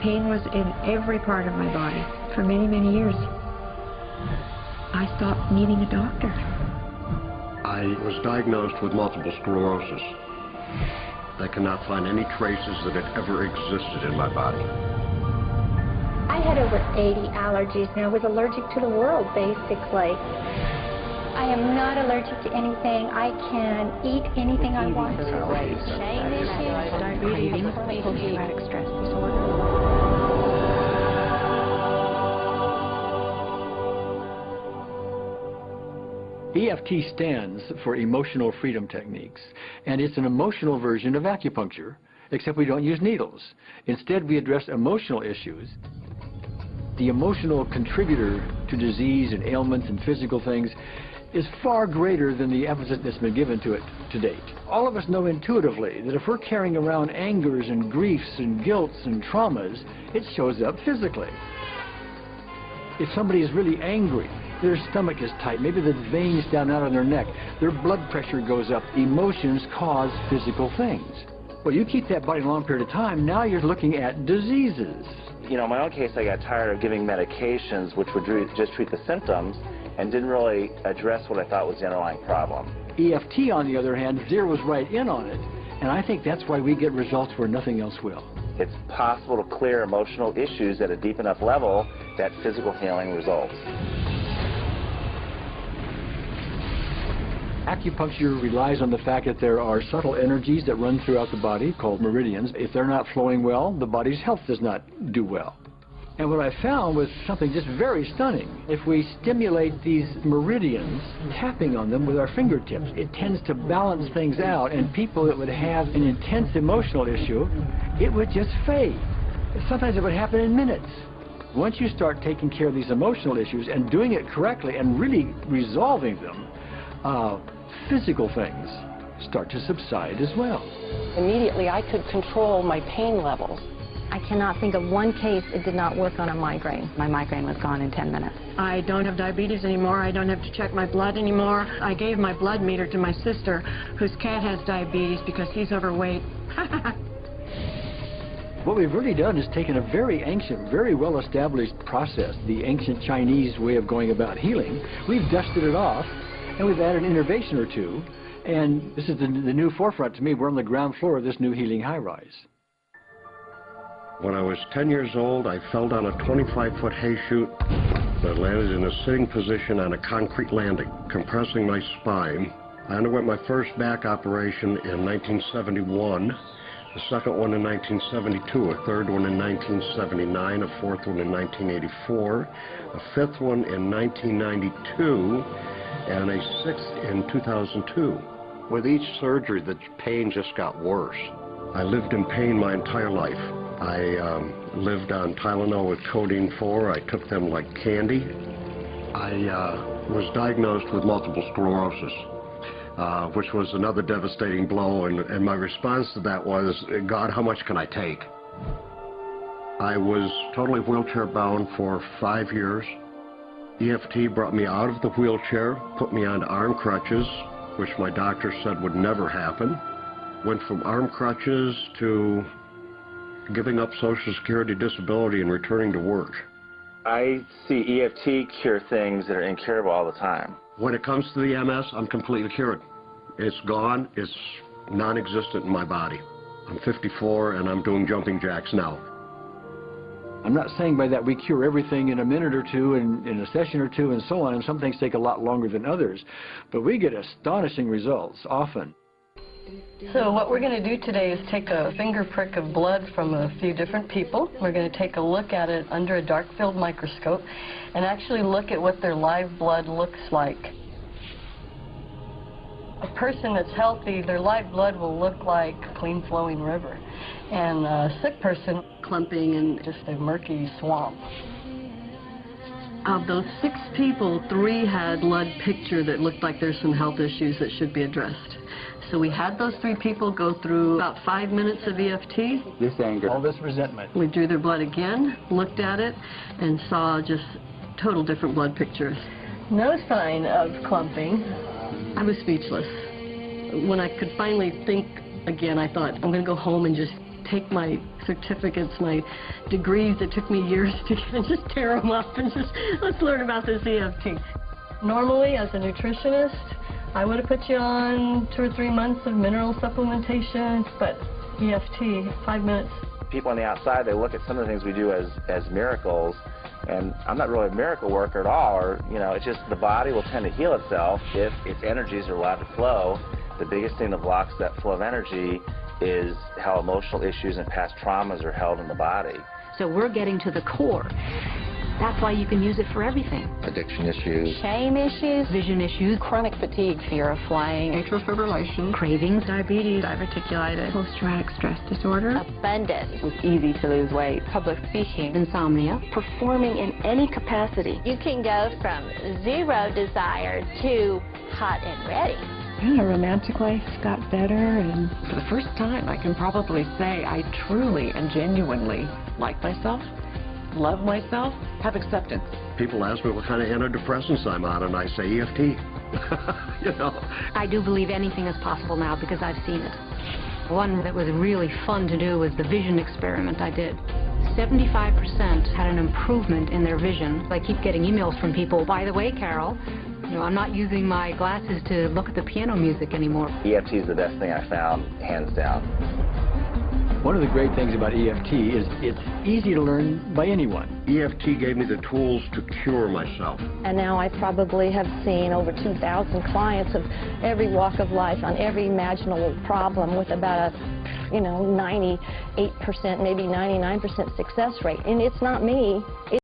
pain was in every part of my body for many, many years. I stopped needing a doctor. I was diagnosed with multiple sclerosis. I cannot find any traces that it ever existed in my body. I had over 80 allergies and I was allergic to the world, basically. I am not allergic to anything. I can eat anything I want to. Diabetes, post-traumatic stress disorder. EFT stands for Emotional Freedom Techniques, and it's an emotional version of acupuncture, except we don't use needles. Instead, we address emotional issues. The emotional contributor to disease and ailments and physical things is far greater than the emphasis that's been given to it to date. All of us know intuitively that if we're carrying around angers and griefs and guilts and traumas, it shows up physically. If somebody is really angry, their stomach is tight, maybe the veins down out on their neck, their blood pressure goes up. Emotions cause physical things. Well, you keep that body a long period of time, now you're looking at diseases. You know, in my own case, I got tired of giving medications which would just treat the symptoms and didn't really address what I thought was the underlying problem. EFT, on the other hand, zeroes right in on it, and I think that's why we get results where nothing else will. It's possible to clear emotional issues at a deep enough level that physical healing results. Acupuncture relies on the fact that there are subtle energies that run throughout the body called meridians. If they're not flowing well, the body's health does not do well. And what I found was something just very stunning. If we stimulate these meridians, tapping on them with our fingertips, it tends to balance things out, and people that would have an intense emotional issue, it would just fade. Sometimes it would happen in minutes. Once you start taking care of these emotional issues and doing it correctly and really resolving them, physical things start to subside as well. Immediately I could control my pain levels. I cannot think of one case it did not work on a migraine. My migraine was gone in 10 minutes. I don't have diabetes anymore. I don't have to check my blood anymore. I gave my blood meter to my sister, whose cat has diabetes because he's overweight. What we've really done is taken a very ancient, very well-established process, the ancient Chinese way of going about healing. We've dusted it off, and we've added an innovation or two, and this is the new forefront to me. We're on the ground floor of this new healing high-rise. When I was 10 years old, I fell down a 25-foot hay chute that landed in a sitting position on a concrete landing, compressing my spine. I underwent my first back operation in 1971, the second one in 1972, a third one in 1979, a fourth one in 1984, a fifth one in 1992, and a sixth in 2002. With each surgery, the pain just got worse. I lived in pain my entire life. I lived on Tylenol with codeine 4. I took them like candy. I was diagnosed with multiple sclerosis, which was another devastating blow, and my response to that was, God, how much can I take? I was totally wheelchair bound for 5 years. EFT brought me out of the wheelchair, put me on arm crutches, which my doctor said would never happen. Went from arm crutches to giving up Social Security disability and returning to work. I see EFT cure things that are incurable all the time. When it comes to the MS, I'm completely cured. It's gone. It's non-existent in my body. I'm 54 and I'm doing jumping jacks now. I'm not saying by that we cure everything in a minute or two, in a session or two, and so on, and some things take a lot longer than others, but we get astonishing results often. So what we're going to do today is take a finger prick of blood from a few different people. We're going to take a look at it under a dark field microscope and actually look at what their live blood looks like. A person that's healthy, their live blood will look like a clean flowing river, and a sick person clumping in just a murky swamp. Of those 6 people, 3 had blood picture that looked like there's some health issues that should be addressed. So we had those 3 people go through about 5 minutes of EFT. This anger, all this resentment. We drew their blood again, looked at it, and saw just total different blood pictures. No sign of clumping. I was speechless. When I could finally think again, I thought, I'm going to go home and just take my certificates, my degrees that took me years to get, and just tear them up and just, let's learn about this EFT. Normally, as a nutritionist, I would have put you on 2 or 3 months of mineral supplementation, but EFT, 5 minutes. People on the outside, they look at some of the things we do as miracles, and I'm not really a miracle worker at all, or, you know, it's just the body will tend to heal itself if its energies are allowed to flow. The biggest thing that blocks that flow of energy is how emotional issues and past traumas are held in the body. So we're getting to the core. That's why you can use it for everything. Addiction issues. Shame issues, vision issues, chronic fatigue, fear of flying, atrial fibrillation, cravings, Diabetes, diverticulitis, post-traumatic stress disorder. abundance. It's easy to lose weight, public speaking, insomnia, performing in any capacity. You can go from 0 desire to hot and ready. And our romantic life got better, and for the first time I can probably say I truly and genuinely like myself, love myself, have acceptance. People ask me what kind of antidepressants I'm on, and I say EFT. You know. I do believe anything is possible now because I've seen it. One that was really fun to do was the vision experiment I did. 75% had an improvement in their vision. I keep getting emails from people, by the way, Carol, you know, I'm not using my glasses to look at the piano music anymore. EFT is the best thing I found, hands down. One of the great things about EFT is it's easy to learn by anyone. EFT gave me the tools to cure myself. And now I probably have seen over 2,000 clients of every walk of life on every imaginable problem with about a, 98%, maybe 99% success rate. And it's not me.